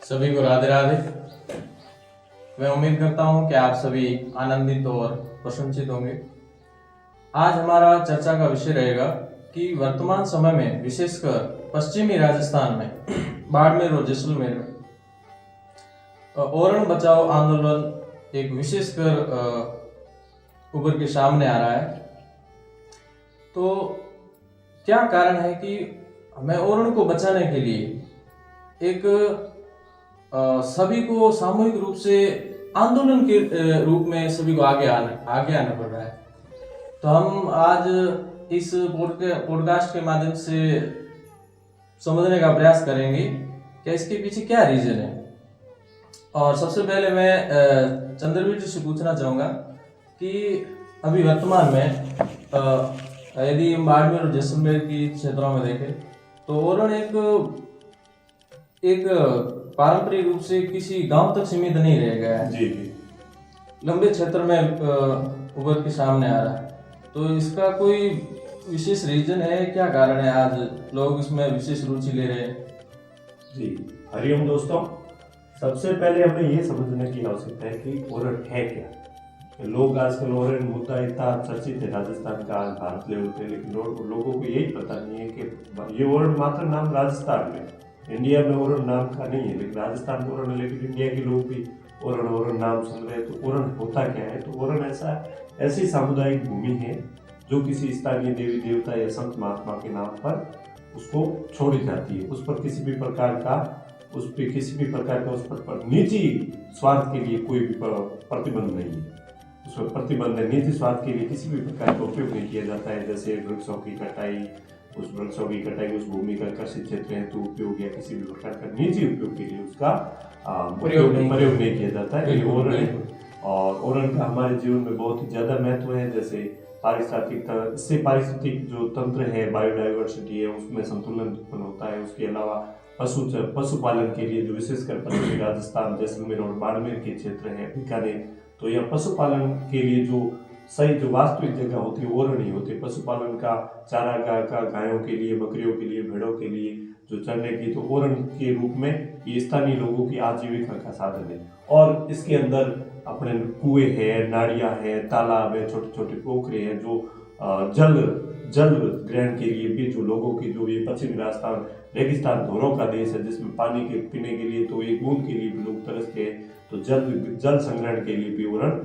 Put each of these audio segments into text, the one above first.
सभी को राधे राधे। मैं उम्मीद करता हूं कि आप सभी आनंदित और प्रसन्नचित होंगे। आज हमारा चर्चा का विषय रहेगा कि वर्तमान समय में विशेषकर पश्चिमी राजस्थान में बाड़मेर और जैसलमेर में ओरण बचाओ आंदोलन एक विशेषकर उभर के सामने आ रहा है। तो क्या कारण है कि हमें ओरण को बचाने के लिए एक सभी को सामूहिक रूप से आंदोलन के रूप में सभी को आगे आना पड़ रहा है। तो हम आज इस पॉडकास्ट के माध्यम से समझने का प्रयास करेंगे कि इसके पीछे क्या रीजन है। और सबसे पहले मैं चंद्रवीर जी से पूछना चाहूँगा कि अभी वर्तमान में यदि हम बाड़मेर और जैसलमेर की क्षेत्रों में देखें तो ओरण एक पारंपरिक रूप से किसी गांव तक सीमित नहीं रह गया है। जी। लंबे क्षेत्र में उभर के सामने आ रहा है। तो इसका कोई विशेष रीजन है, क्या कारण है आज लोग इसमें विशेष रुचि ले रहे हैं? जी, हरिओम दोस्तों। सबसे पहले हमें ये समझने की आवश्यकता है कि ओरण है क्या। लोग आजकल ओरण मुद्दा इतना चर्चित है राजस्थान का, भारत लेवल पे, लेकिन लोगों को यही पता नहीं है कि ये ओरण मात्र नाम राजस्थान में, इंडिया में ओरण नाम का नहीं है, लेकिन राजस्थान में ओरण है, लेकिन इंडिया के लोग भी ओरण नाम सुन रहे हैं। तो ओरण होता क्या है? तो ओरण ऐसी सामुदायिक भूमि है जो किसी स्थानीय देवी देवता या संत महात्मा के नाम पर उसको छोड़ी जाती है। उस पर किसी भी प्रकार का उस पर निजी स्वार्थ के लिए कोई भी प्रतिबंध नहीं है। उस पर प्रतिबंध है, निजी स्वार्थ के लिए किसी भी प्रकार का उपयोग नहीं किया जाता है। जैसे वृक्षों की कटाई, उस भूमि का कृषि क्षेत्र हेतु उपयोग या किसी भी प्रकार का निजी उपयोग के लिए उसका प्रयोग नहीं किया जाता है। और ओरण का हमारे जीवन में बहुत ही ज्यादा महत्व है। जैसे पारिस्थितिक जो तंत्र है, बायोडाइवर्सिटी है, उसमें संतुलन उत्पन्न होता है। उसके अलावा पशुपालन के लिए जो विशेषकर पश्चिमी राजस्थान, जैसलमेर और बाड़मेर के क्षेत्र है, बीकानेर, तो यह पशुपालन के लिए जो सही जो वास्तविक जगह होती है ओरण ही होती है। पशुपालन का चारागाह का गायों के लिए, बकरियों के लिए, भेड़ों के लिए जो चरने की, तो ओरण के रूप में ये स्थानीय लोगों की आजीविका का साधन है। और इसके अंदर अपने कुएं हैं, नाड़ियां हैं, तालाब है, छोटे छोटे पोखरे हैं, जो जल ग्रहण के लिए भी जो लोगों की, जो ये पश्चिमी राजस्थान रेगिस्तान धोरों का देश है, जिसमें पानी के पीने के लिए तो एक बूंद के लिए भी लोग तरसते हैं, तो जल संग्रहण के लिए भी ओरण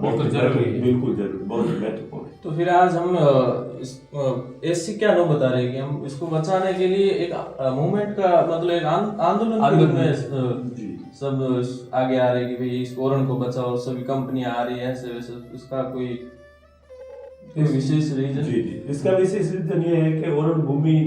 बिल्कुल जरूरी, बहुत महत्वपूर्ण है। तो फिर आज हम ऐसी क्या लोग बता रहे हैं कि हम इसको बचाने के लिए एक मूवमेंट का मतलब एक आंदोलन के रूप में सब आगे आ रहे हैं कि भाई इस ओरण को बचाओ, सभी कंपनियां आ रही है ऐसे वैसे। इसका कोई विशेष रीजन? जी, इसका विशेष रीजन ये है कि ओरण भूमि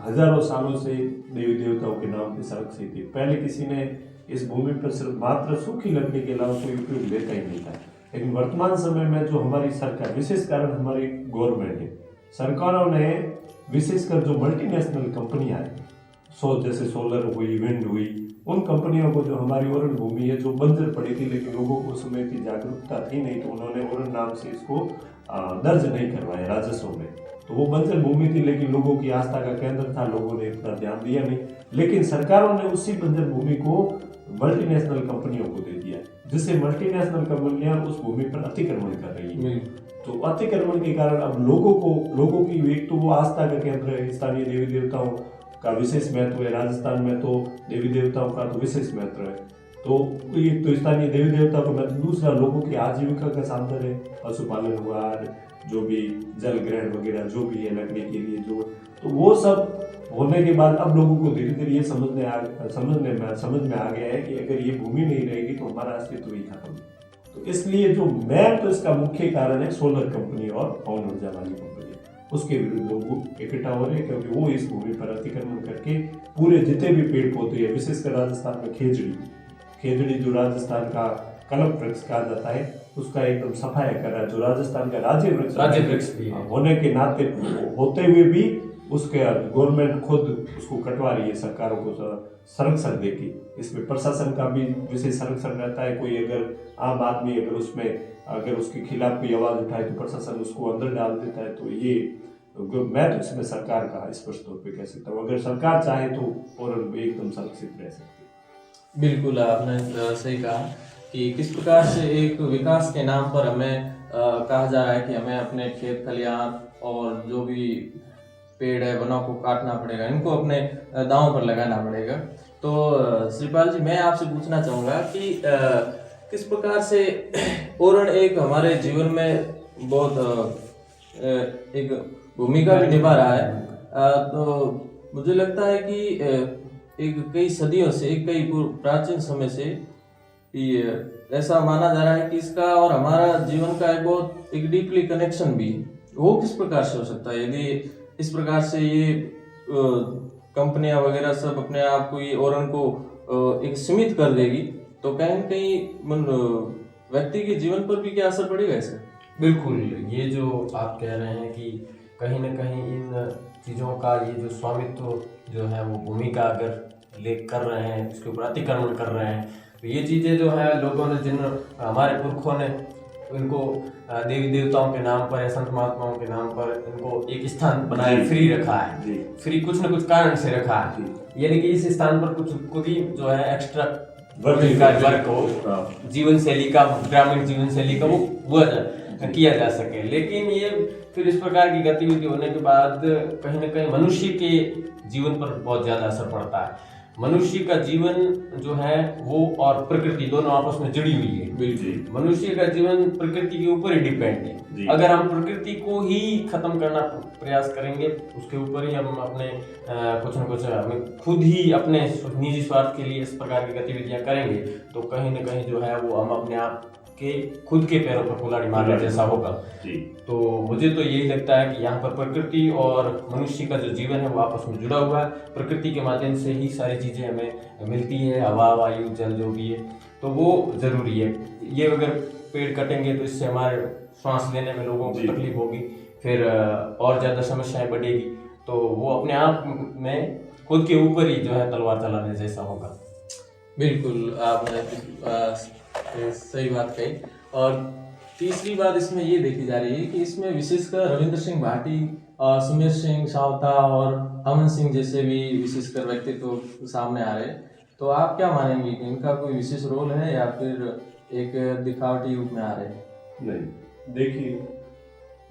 हजारों सालों से देवी देवताओं के नाम पे संरक्षित थी। पहले किसी ने इस भूमि पर सिर्फ मात्र सूखी लकड़ी के अलावा कोई उपयोग लेता ही नहीं था। लेकिन वर्तमान समय में जो हमारी सरकार, विशेष कारण हमारी गवर्नमेंट है, सरकारों ने विशेषकर जो मल्टीनेशनल कंपनियां हैं, जैसे सोलर हुई, विंड हुई, उन कंपनियों को, जो हमारी ओरण भूमि है जो बंजर पड़ी थी, लेकिन लोगों को उस समय इतनी जागरूकता थी नहीं, तो उन्होंने ओरण नाम से इसको दर्ज नहीं करवाया राजस्व में। तो वो बंजर भूमि थी, लेकिन लोगों की आस्था का केंद्र था, लोगों ने इतना ध्यान दिया नहीं। लेकिन सरकारों ने उसी बंजर भूमि को मल्टीनेशनल कंपनियों को दे दिया, जिससे मल्टीनेशनल कंपनियां उस भूमि पर अतिक्रमण कर रही है। तो अतिक्रमण के कारण अब लोगों की एक तो वो आस्था का केंद्र है, स्थानीय देवी देवताओं का विशेष महत्व है। राजस्थान में तो देवी देवताओं का तो विशेष महत्व है। तो एक तो स्थानीय देवी देवताओं का महत्व, दूसरा लोगों की आजीविका का साधन है, पशुपालन हुआ, जो भी जल ग्रहण वगैरह जो भी है लकड़ी के लिए जो, तो वो सब होने के बाद अब लोगों को धीरे धीरे ये समझ में आ गया है कि अगर ये भूमि नहीं रहेगी तो हमारा अस्तित्व ही खत्म है। तो इसलिए जो तो इसका मुख्य कारण है सोलर कंपनी और पवन ऊर्जा वाली कंपनी, उसके विरुद्ध लोग इकट्ठा हो रहे हैं, क्योंकि वो इस भूमि पर अतिक्रमण करके पूरे जितने भी पेड़ पौधे हैं, विशेषकर राजस्थान में खेजड़ी जो राजस्थान का कल्प वृक्ष कहा जाता है, उसका एकदम सफाया कर रहा है। जो राजस्थान का राज्य वृक्ष होने के नाते होते हुए भी उसके गवर्नमेंट खुद उसको कटवा रही है, सरकारों को संरक्षण देगी। इसमें प्रशासन का भी विशेष संरक्षण रहता है। कोई अगर आम आदमी अगर उसके खिलाफ कोई आवाज उठाए तो प्रशासन उसको अंदर डाल देता है। तो ये मैं तो इसमें सरकार का स्पष्ट तौर पे कह सकता हूँ, अगर सरकार चाहे तो और एकदम सुरक्षित रह सकती है। बिल्कुल आपने सही कहा कि किस प्रकार से एक विकास के नाम पर हमें कहा जा रहा है कि हमें अपने खेत खलिहान और जो भी पेड़ है वनों को काटना पड़ेगा, इनको अपने दांव पर लगाना पड़ेगा। तो श्रीपाल जी, मैं आपसे पूछना चाहूँगा कि किस प्रकार से ओरण एक हमारे जीवन में बहुत एक भूमिका भी निभा रहा है। तो मुझे लगता है कि एक कई सदियों से, कई प्राचीन समय से ये ऐसा माना जा रहा है कि इसका और हमारा जीवन का एक बहुत एक डीपली कनेक्शन भी है। वो किस प्रकार से हो सकता है? यदि इस प्रकार से ये कंपनियां वगैरह सब अपने आप को ये ओरण को एक सीमित कर देगी तो कहीं न कहीं व्यक्ति के जीवन पर भी क्या असर पड़ेगा इसका? बिल्कुल, ये जो आप कह रहे हैं कि कहीं न कहीं इन चीज़ों का ये जो स्वामित्व जो है वो भूमिका अगर ले कर रहे हैं, इसके ऊपर अतिक्रमण कर रहे हैं, तो ये चीज़ें जो है लोगों ने, जिन हमारे पुरखों ने इनको देवी देवताओं के नाम पर या संत महात्माओं के नाम पर इनको एक स्थान बनाए फ्री रखा है, फ्री कुछ न कुछ कारण से रखा है, यानी कि इस स्थान पर कुछ खुद ही जो है एक्स्ट्रा वर्क हो, जीवन शैली का, ग्रामीण जीवन शैली का वो किया जा सके। लेकिन ये फिर इस प्रकार की गतिविधि होने के बाद कहीं ना कहीं मनुष्य के जीवन पर बहुत ज्यादा असर पड़ता है। मनुष्य का जीवन जो है वो और प्रकृति दोनों आपस में जुड़ी हुई है। बिल्कुल, मनुष्य का जीवन प्रकृति के ऊपर ही डिपेंड है। अगर हम प्रकृति को ही खत्म करना प्रयास करेंगे, उसके ऊपर ही हम अपने कुछ न कुछ हमें खुद ही अपने निजी स्वार्थ के लिए इस प्रकार की गतिविधियां करेंगे, तो कहीं न कहीं जो है वो हम अपने आप के खुद के पैरों पर कुल्हाड़ी मारने जैसा होगा। तो मुझे तो यही लगता है कि यहाँ पर प्रकृति और मनुष्य का जो जीवन है वो आपस में जुड़ा हुआ है। प्रकृति के माध्यम से ही सारी चीज़ें हमें मिलती है, हवा, वायु, जल जो भी है, तो वो ज़रूरी है। ये अगर पेड़ कटेंगे तो इससे हमारे सांस लेने में लोगों को तकलीफ होगी, फिर और ज़्यादा समस्याएं बढ़ेगी, तो वो अपने आप में खुद के ऊपर ही जो है तलवार चलाने जैसा होगा। बिल्कुल, आपने सही बात कही। और तीसरी बात इसमें ये देखी जा रही है कि इसमें विशेषकर रविंद्र सिंह भाटी और सुमेर सिंह सावता और अमन सिंह जैसे भी विशेषकर व्यक्तित्व सामने आ रहे हैं। तो आप क्या मानेंगे कि इनका कोई विशेष रोल है या फिर एक दिखावटी रूप में आ रहे हैं? नहीं, देखिए,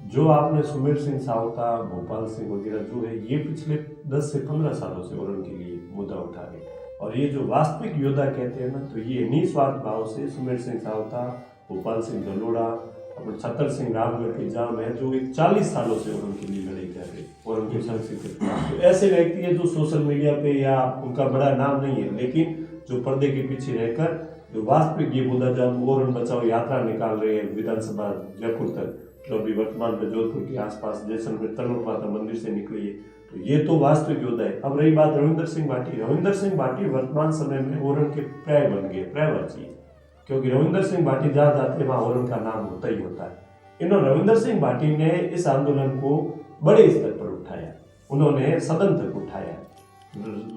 जो आपने सुमेर सिंह सावता, भोपाल सिंह वगैरह जो है, ये पिछले 10 से 15 सालों से ओरण के लिए मुद्दा उठा रहे हैं। और ये जो वास्तविक योद्धा कहते हैं ना, तो ये निस्वार्थ भाव से सुमेर सिंह सावता, भोपाल सिंह दलोड़ा, और छतर सिंह रामगढ़ के जाम है, जो एक 40 सालों से ओरण के लिए लड़ाई कर रहे हैं, ओरण के संरक्षित। तो ऐसे व्यक्ति है जो सोशल मीडिया पे या उनका बड़ा नाम नहीं है, लेकिन जो पर्दे के पीछे रहकर जो वास्तविक ये मुद्दा, जब ओरण बचाओ यात्रा निकाल रहे हैं विधानसभा जयपुर तक, जो अभी वर्तमान में जोधपुर के आसपास जैसलमेर तनोट माता मंदिर से निकली है, तो ये तो वास्तविक योद्धा है। अब रही बात रविंद्र सिंह भाटी, रविंद्र सिंह भाटी वर्तमान समय में ओरण के पर्याय बन गए, पर्यायवाची, क्योंकि रविंद्र सिंह भाटी जहाँ जाते हैं वहाँ ओरण का नाम होता ही होता है। इन्होंने रविंद्र सिंह भाटी ने इस आंदोलन को बड़े स्तर पर उठाया, उन्होंने सदन तक उठाया,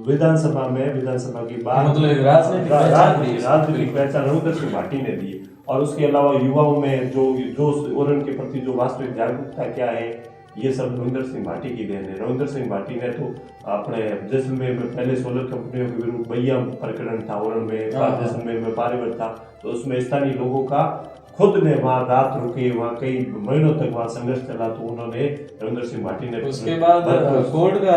विधानसभा में, विधानसभा की बात, मतलब राजनीतिक पहचान रविंद्र सिंह भाटी ने दी। और उसके अलावा युवाओं में जो ओरण के प्रति जो वास्तविक जागरूकता क्या है, ये सब रविंद्र सिंह भाटी की देन है। रविंद्र सिंह भाटी ने तो अपने जैसलमेर में पहले सोलर कंपनियों के विरुद्ध भैया प्रकरण था, ओरण में, जैसलमेर में पारिवारिक था, तो उसमें स्थानीय लोगों का खुद ने वहाँ रात रुके, वहाँ कई महीनों तक वहाँ संघर्ष चला, तो उन्होंने रविंद्र सिंह भाटी ने, उसके बाद कोर्ट का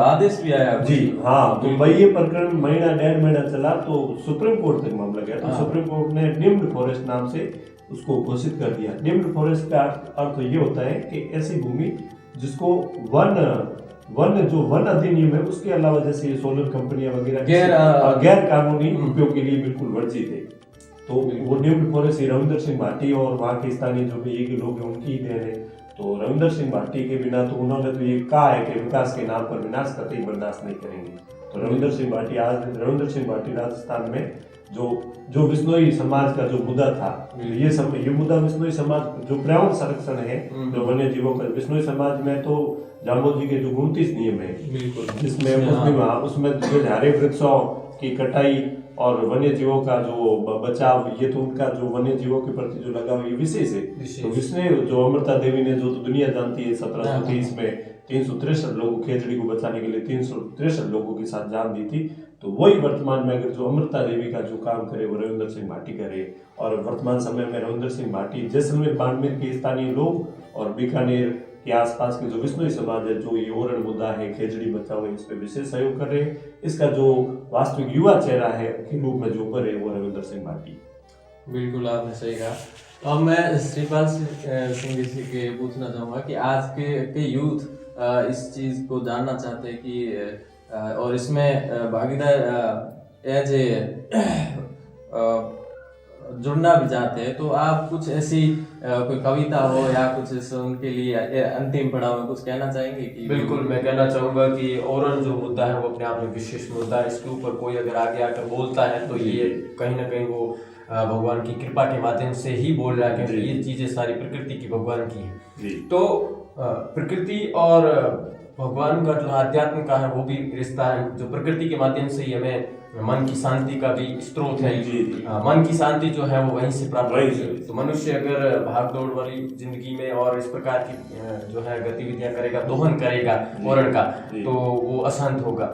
आदेश भी आया जी हाँ, तो ये प्रकरण महीना 1.5 महीना चला, तो सुप्रीम कोर्ट तक मामला गया। तो सुप्रीम कोर्ट ने निम्न फॉरेस्ट नाम से उसको घोषित कर दिया। निम्न फॉरेस्ट का अर्थ ये होता है कि ऐसी भूमि जिसको वन अधिनियम है उसके अलावा, जैसे ये सोलर कंपनियां वगैरह गैर कानूनी उपयोग के लिए बिल्कुल वर्जित है, तो वो निम्न फॉरेस्ट रविंद्र सिंह भाटी और वहाँ के स्थानीय जो भी ये लोग हैं उनकी ही देन है। तो रविंद्र सिंह भाटी के बिना, तो उन्होंने तो ये कहा है कि विकास के नाम पर विनाश कतई बर्दाश्त नहीं करेंगे। तो रविंद्र सिंह भाटी राजस्थान में जो विश्नोई समाज का जो मुद्दा था, ये मुद्दा विश्नोई समाज जो पर्यावरण संरक्षण है, जो वन्य जीवों का, विश्नोई समाज में तो जाम्बोजी के जो 29 नियम है, जिसमें उसमें हरे वृक्षों की कटाई और वन्य जीवों का जो बचाव, ये तो उनका जो वन्य जीवों के प्रति जो लगाव ये विशेष है। तो विष्णु जो अमृता देवी ने, जो तो दुनिया जानती है, 1723 में 363 लोगों खेजड़ी को बचाने के लिए 363 लोगों के साथ जान दी थी। तो वही वर्तमान में अगर जो अमृता देवी का जो काम करे वो रविंद्र सिंह भाटी करे, और वर्तमान समय में रविंद्र सिंह भाटी, जैसलमेर बाड़मेर के स्थानीय लोग और बीकानेर के आसपास के जो विश्नोई समाज है, जो ये ओरण मुद्दा है, खेजड़ी बचाओ, इस पे विशेष सहयोग कर रहे हैं। इसका जो वास्तविक युवा चेहरा है के रूप में जो उभर है वो रविंद्र सिंह भाटी। बिल्कुल आपने सही कहा। अब मैं श्रीपाल सिंह जी से के पूछना चाहूँगा कि आज के यूथ इस चीज़ को जानना चाहते हैं कि और इसमें भागीदार एज जुड़ना भी चाहते हैं, तो आप कुछ ऐसी कोई कविता हो या कुछ ऐसे उनके लिए अंतिम पड़ाव में कुछ कहना चाहेंगे कि? बिल्कुल, मैं कहना चाहूँगा कि ओरण जो मुद्दा है वो अपने आप में विशेष मुद्दा है। इसके ऊपर कोई अगर आगे आकर बोलता है तो ये कहीं ना कहीं वो भगवान की कृपा के माध्यम से ही बोल रहा है, क्योंकि ये चीज़ें सारी प्रकृति की, भगवान की है। तो प्रकृति और भगवान का जो अध्यात्म का है वो भी रिश्ता है, जो प्रकृति के माध्यम से ही हमें मन की शांति का भी स्रोत है। मन की शांति जो है वो वहीं से प्राप्त होती है। तो मनुष्य अगर भाग दौड़ वाली जिंदगी में और इस प्रकार की जो है गतिविधियां करेगा, दोहन करेगा ओरण का, तो वो अशांत होगा।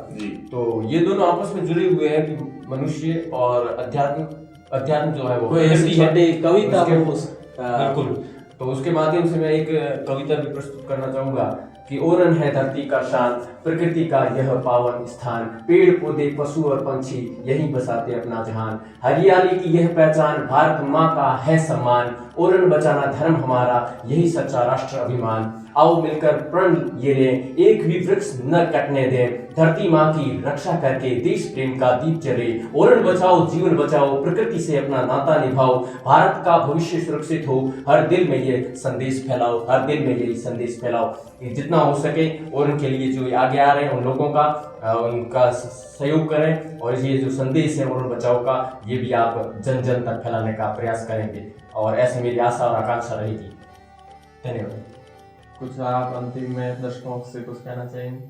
तो ये दोनों आपस में जुड़े हुए हैं कि मनुष्य और अध्यात्म जो है वो कविता बिल्कुल। तो उसके माध्यम से मैं एक कविता भी प्रस्तुत करना चाहूंगा कि ओरण है धरती का शान, प्रकृति का यह पावन स्थान, पेड़ पौधे पशु और पंछी यहीं बसाते अपना जहान, हरियाली की यह पहचान, भारत माँ का है सम्मान, ओरण बचाना धर्म हमारा यही सच्चा राष्ट्र अभिमान, आओ मिलकर प्रण ये लें, एक भी वृक्ष न कटने दें, धरती माँ की रक्षा करके देश प्रेम का दीप जले, ओरण बचाओ जीवन बचाओ, प्रकृति से अपना नाता निभाओ, भारत का भविष्य सुरक्षित हो, हर दिल में ये संदेश फैलाओ, हर दिल में यही संदेश फैलाओ। जितना हो सके ओरण के लिए जो आगे आ रहे हैं उन लोगों का उनका सहयोग करें, और ये जो संदेश है ओरण बचाओ का, ये भी आप जन जन तक फैलाने का प्रयास करेंगे, और ऐसे मेरी आशा और आकांक्षा रहेगी। धन्यवाद। कुछ आप अंतिम में दर्शकों से कुछ कहना चाहेंगे?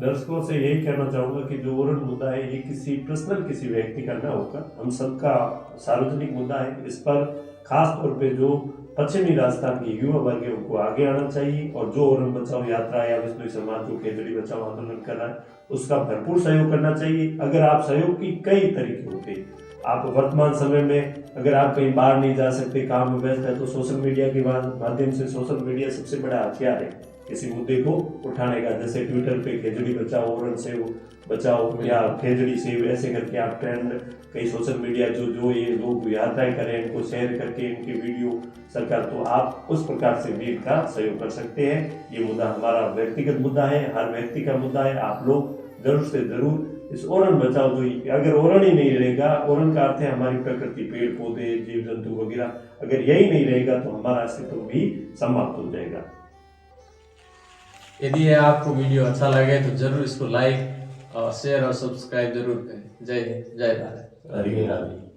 दर्शकों से यही कहना चाहूंगा कि जो ओरण मुद्दा है ये किसी पर्सनल किसी व्यक्ति का ना होकर हम सबका सार्वजनिक मुद्दा है। इस पर खास तौर पे जो पश्चिमी राजस्थान के युवा वर्ग है उनको आगे आना चाहिए, और जो ओरण बचाओ यात्रा या विश्नोई समाज जो खेजड़ी बचाओ आंदोलन कर रहा है उसका भरपूर सहयोग करना चाहिए। अगर आप सहयोग की कई तरीके होते हैं, आप वर्तमान समय में अगर आप कहीं बाहर नहीं जा सकते, काम में व्यस्त है, तो सोशल मीडिया के माध्यम से, सोशल मीडिया सबसे बड़ा हथियार है किसी मुद्दे को उठाने का। जैसे ट्विटर पे खेजड़ी बचाओ, ओरण से बचाओ या खेजड़ी से, ऐसे करके आप ट्रेंड कई सोशल मीडिया जो ये लोग यात्राएं करें इनको शेयर करके इनकी वीडियो सरकार, तो आप उस प्रकार से भी इनका सहयोग कर सकते हैं। ये मुद्दा हमारा व्यक्तिगत मुद्दा है, हर व्यक्ति का मुद्दा है। आप लोग जरूर से जरूर इस ओरण बचाओ, जो अगर ओरण ही नहीं रहेगा, ओरण का अर्थ है हमारी प्रकृति, पेड़ पौधे जीव जंतु वगैरह, अगर यही नहीं रहेगा तो हमारा अस्तित्व भी समाप्त हो जाएगा। यदि आपको वीडियो अच्छा लगे तो जरूर इसको लाइक और शेयर और सब्सक्राइब जरूर करें। जय हिंद, जय भारत। हरे राम।